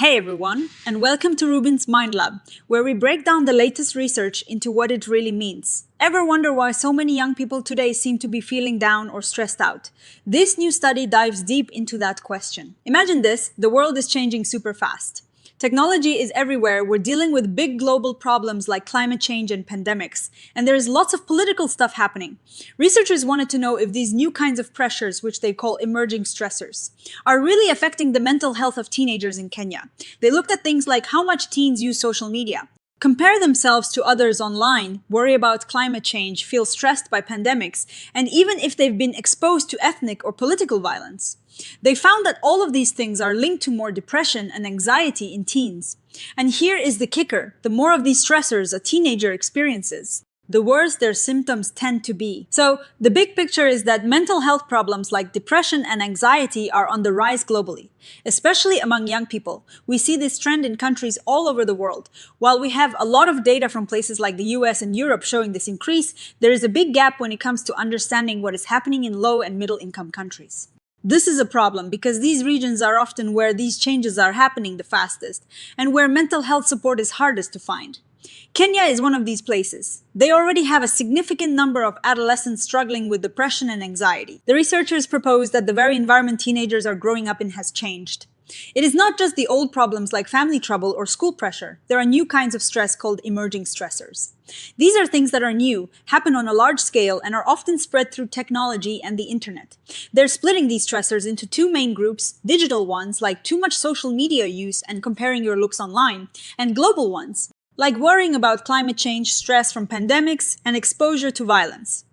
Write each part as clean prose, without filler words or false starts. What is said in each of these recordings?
Hey everyone, and welcome to RUBIN'S Mind Lab, where we break down the latest research into what it really means. Ever wonder why so many young people today seem to be feeling down or stressed out? This new study dives deep into that question. Imagine this, the world is changing super fast. Technology is everywhere, we're dealing with big global problems like climate change and pandemics, and there is lots of political stuff happening. Researchers wanted to know if these new kinds of pressures, which they call emerging stressors, are really affecting the mental health of teenagers in Kenya. They looked at things like how much teens use social media, compare themselves to others online, worry about climate change, feel stressed by pandemics, and even if they've been exposed to ethnic or political violence. They found that all of these things are linked to more depression and anxiety in teens. And here is the kicker: the more of these stressors a teenager experiences, the worse their symptoms tend to be. So, the big picture is that mental health problems like depression and anxiety are on the rise globally, especially among young people. We see this trend in countries all over the world. While we have a lot of data from places like the US and Europe showing this increase, there is a big gap when it comes to understanding what is happening in low and middle income countries. This is a problem because these regions are often where these changes are happening the fastest and where mental health support is hardest to find. Kenya is one of these places. They already have a significant number of adolescents struggling with depression and anxiety. The researchers propose that the very environment teenagers are growing up in has changed. It is not just the old problems like family trouble or school pressure. There are new kinds of stress called emerging stressors. These are things that are new, happen on a large scale, and are often spread through technology and the internet. They're splitting these stressors into two main groups: digital ones, like too much social media use and comparing your looks online, and global ones, like worrying about climate change, stress from pandemics, and exposure to violence.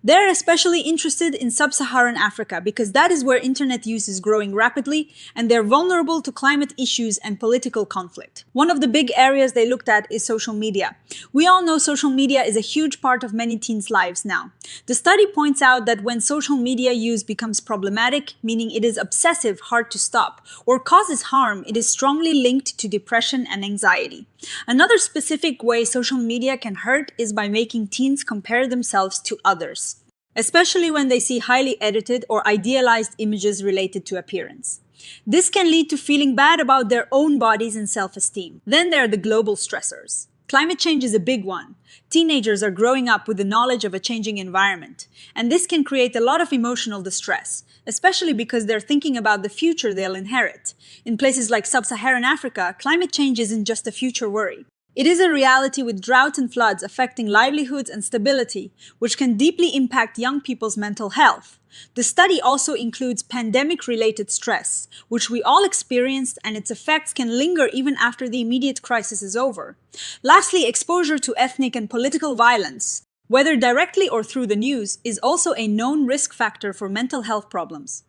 They're especially interested in Sub-Saharan Africa because that is where internet use is growing rapidly and they're vulnerable to climate issues and political conflict. One of the big areas they looked at is social media. We all know social media is a huge part of many teens' lives now. The study points out that when social media use becomes problematic, meaning it is obsessive, hard to stop, or causes harm, it is strongly linked to depression and anxiety. Another specific way social media can hurt is by making teens compare themselves to others, especially when they see highly edited or idealized images related to appearance. This can lead to feeling bad about their own bodies and self-esteem. Then there are the global stressors. Climate change is a big one. Teenagers are growing up with the knowledge of a changing environment, and this can create a lot of emotional distress, especially because they're thinking about the future they'll inherit. In places like Sub-Saharan Africa, climate change isn't just a future worry. It is a reality with drought and floods affecting livelihoods and stability, which can deeply impact young people's mental health. The study also includes pandemic-related stress, which we all experienced, and its effects can linger even after the immediate crisis is over. Lastly, exposure to ethnic and political violence, whether directly or through the news, is also a known risk factor for mental health problems.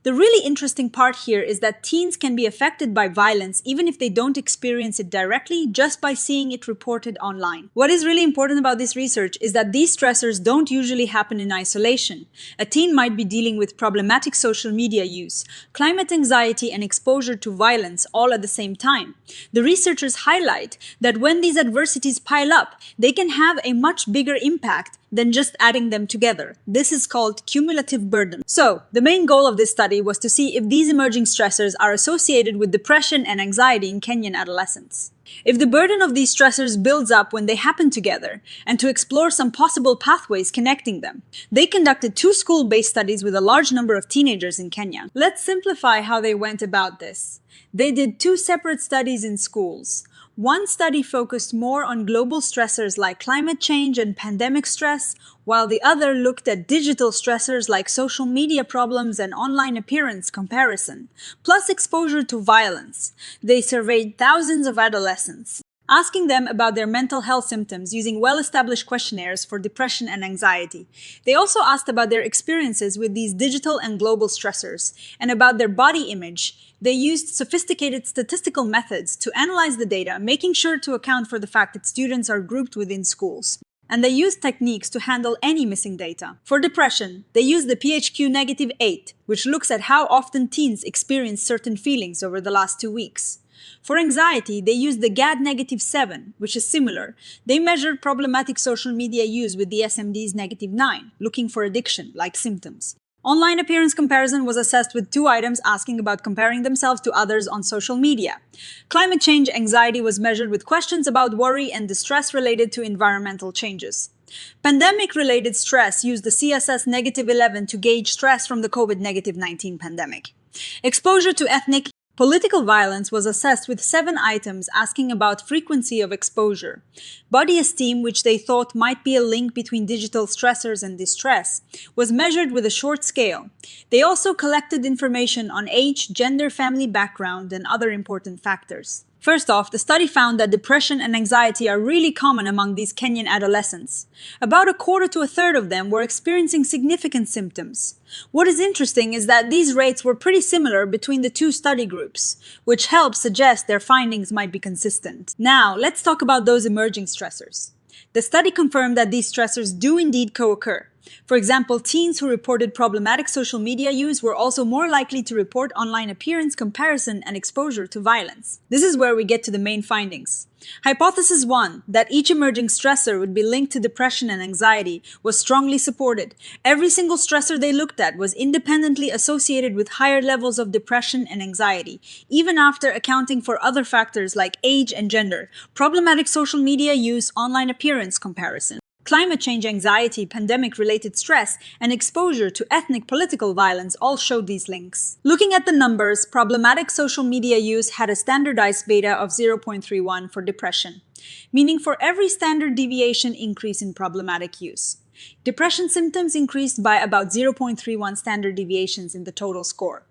The really interesting part here is that teens can be affected by violence even if they don't experience it directly, just by seeing it reported online. What is really important about this research is that these stressors don't usually happen in isolation. A teen might be dealing with problematic social media use, climate anxiety, and exposure to violence all at the same time. The researchers highlight that when these adversities pile up, they can have a much bigger impact than just adding them together. This is called cumulative burden. So, the main goal of this study was to see if these emerging stressors are associated with depression and anxiety in Kenyan adolescents. If the burden of these stressors builds up when they happen together, and to explore some possible pathways connecting them. They conducted 2 school-based studies with a large number of teenagers in Kenya. Let's simplify how they went about this. They did 2 separate studies in schools. One study focused more on global stressors like climate change and pandemic stress, while the other looked at digital stressors like social media problems and online appearance comparison, plus exposure to violence. They surveyed thousands of adolescents, asking them about their mental health symptoms using well-established questionnaires for depression and anxiety. They also asked about their experiences with these digital and global stressors, and about their body image. They used sophisticated statistical methods to analyze the data, making sure to account for the fact that students are grouped within schools. And they used techniques to handle any missing data. For depression, they used the PHQ-8, which looks at how often teens experience certain feelings over the last 2 weeks. For anxiety, they used the GAD-7, which is similar. They measured problematic social media use with the SMD's -9, looking for addiction-like symptoms. Online appearance comparison was assessed with 2 items asking about comparing themselves to others on social media. Climate change anxiety was measured with questions about worry and distress related to environmental changes. Pandemic-related stress used the CSS -11 to gauge stress from the COVID-19 pandemic. Exposure to ethnic political violence was assessed with 7 items asking about frequency of exposure. Body esteem, which they thought might be a link between digital stressors and distress, was measured with a short scale. They also collected information on age, gender, family background, and other important factors. First off, the study found that depression and anxiety are really common among these Kenyan adolescents. About a quarter to a third of them were experiencing significant symptoms. What is interesting is that these rates were pretty similar between the 2 study groups, which helps suggest their findings might be consistent. Now, let's talk about those emerging stressors. The study confirmed that these stressors do indeed co-occur. For example, teens who reported problematic social media use were also more likely to report online appearance comparison and exposure to violence. This is where we get to the main findings. Hypothesis 1, that each emerging stressor would be linked to depression and anxiety, was strongly supported. Every single stressor they looked at was independently associated with higher levels of depression and anxiety, even after accounting for other factors like age and gender, problematic social media use, online appearance comparison, climate change anxiety, pandemic-related stress, and exposure to ethnic political violence all showed these links. Looking at the numbers, problematic social media use had a standardized beta of 0.31 for depression, meaning for every standard deviation increase in problematic use. Depression symptoms increased by about 0.31 standard deviations in the total score.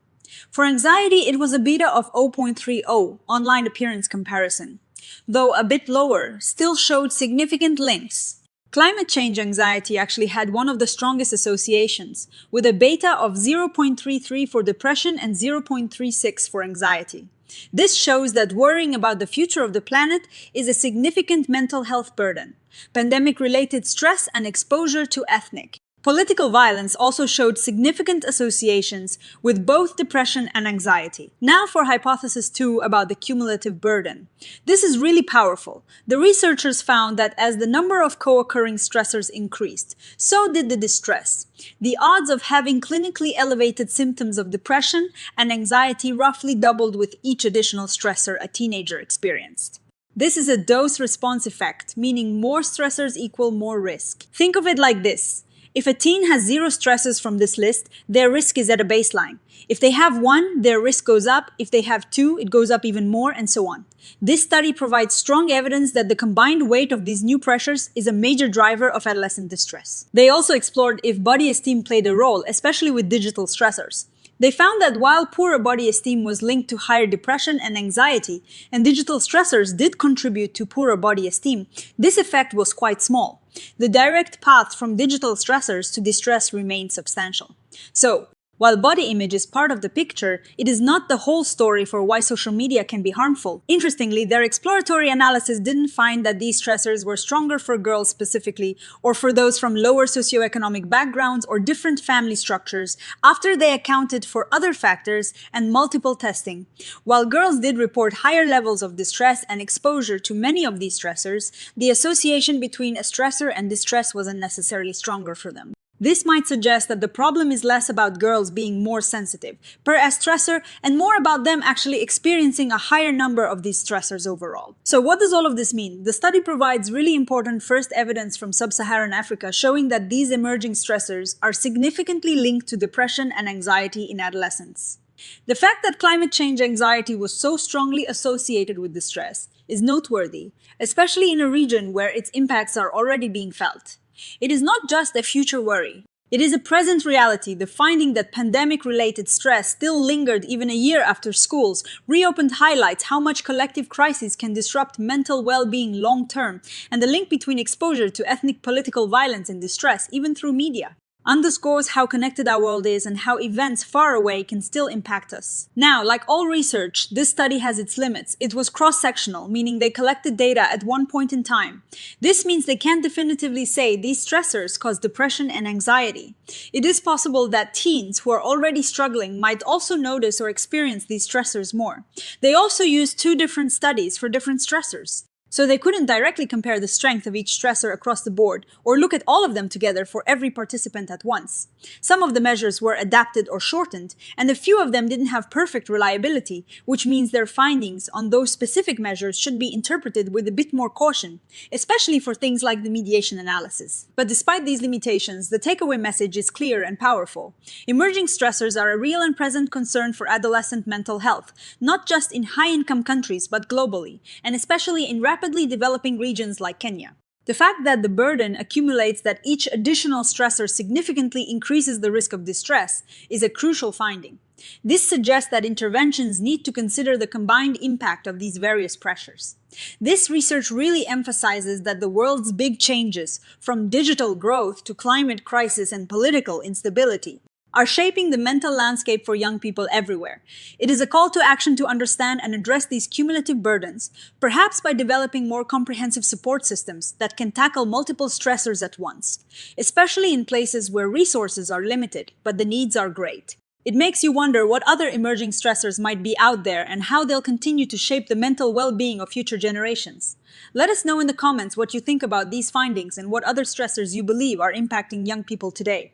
For anxiety, it was a beta of 0.30, online appearance comparison. Though a bit lower, still showed significant links. Climate change anxiety actually had one of the strongest associations, with a beta of 0.33 for depression and 0.36 for anxiety. This shows that worrying about the future of the planet is a significant mental health burden. Pandemic-related stress and exposure to ethnic political violence also showed significant associations with both depression and anxiety. Now for hypothesis 2 about the cumulative burden. This is really powerful. The researchers found that as the number of co-occurring stressors increased, so did the distress. The odds of having clinically elevated symptoms of depression and anxiety roughly doubled with each additional stressor a teenager experienced. This is a dose-response effect, meaning more stressors equal more risk. Think of it like this. If a teen has 0 stresses from this list, their risk is at a baseline. If they have 1, their risk goes up. If they have 2, it goes up even more, and so on. This study provides strong evidence that the combined weight of these new pressures is a major driver of adolescent distress. They also explored if body esteem played a role, especially with digital stressors. They found that while poorer body esteem was linked to higher depression and anxiety, and digital stressors did contribute to poorer body esteem, this effect was quite small. The direct path from digital stressors to distress remained substantial. So, while body image is part of the picture, it is not the whole story for why social media can be harmful. Interestingly, their exploratory analysis didn't find that these stressors were stronger for girls specifically, or for those from lower socioeconomic backgrounds or different family structures, after they accounted for other factors and multiple testing. While girls did report higher levels of distress and exposure to many of these stressors, the association between a stressor and distress wasn't necessarily stronger for them. This might suggest that the problem is less about girls being more sensitive per a stressor and more about them actually experiencing a higher number of these stressors overall. So what does all of this mean? The study provides really important first evidence from Sub-Saharan Africa showing that these emerging stressors are significantly linked to depression and anxiety in adolescents. The fact that climate change anxiety was so strongly associated with distress is noteworthy, especially in a region where its impacts are already being felt. It is not just a future worry. It is a present reality. The finding that pandemic-related stress still lingered even a year after schools reopened highlights how much collective crises can disrupt mental well-being long-term, and the link between exposure to ethnic political violence and distress, even through media, underscores how connected our world is and how events far away can still impact us. Now, like all research, this study has its limits. It was cross-sectional, meaning they collected data at one point in time. This means they can't definitively say these stressors cause depression and anxiety. It is possible that teens who are already struggling might also notice or experience these stressors more. They also used 2 different studies for different stressors. So they couldn't directly compare the strength of each stressor across the board or look at all of them together for every participant at once. Some of the measures were adapted or shortened, and a few of them didn't have perfect reliability, which means their findings on those specific measures should be interpreted with a bit more caution, especially for things like the mediation analysis. But despite these limitations, the takeaway message is clear and powerful. Emerging stressors are a real and present concern for adolescent mental health, not just in high-income countries but globally, and especially in rapidly developing regions like Kenya. The fact that the burden accumulates that each additional stressor significantly increases the risk of distress is a crucial finding. This suggests that interventions need to consider the combined impact of these various pressures. This research really emphasizes that the world's big changes, from digital growth to climate crisis and political instability, are shaping the mental landscape for young people everywhere. It is a call to action to understand and address these cumulative burdens, perhaps by developing more comprehensive support systems that can tackle multiple stressors at once, especially in places where resources are limited, but the needs are great. It makes you wonder what other emerging stressors might be out there and how they'll continue to shape the mental well-being of future generations. Let us know in the comments what you think about these findings and what other stressors you believe are impacting young people today.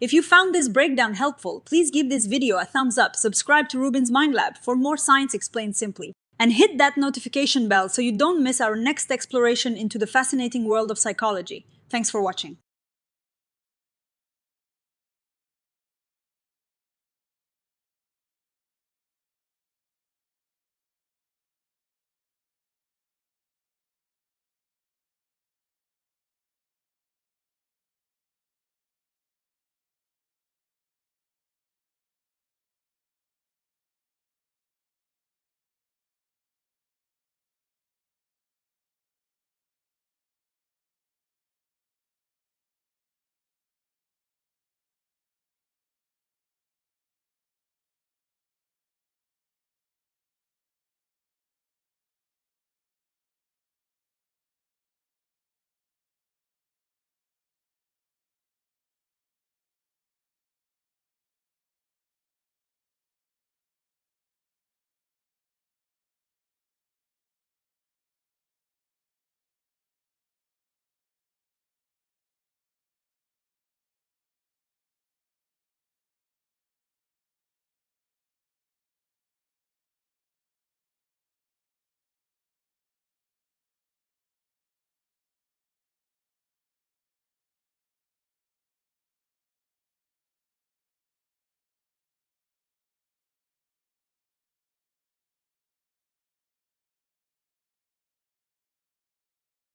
If you found this breakdown helpful, please give this video a thumbs up, subscribe to RUBIN'S Mind Lab for more science explained simply, and hit that notification bell so you don't miss our next exploration into the fascinating world of psychology. Thanks for watching.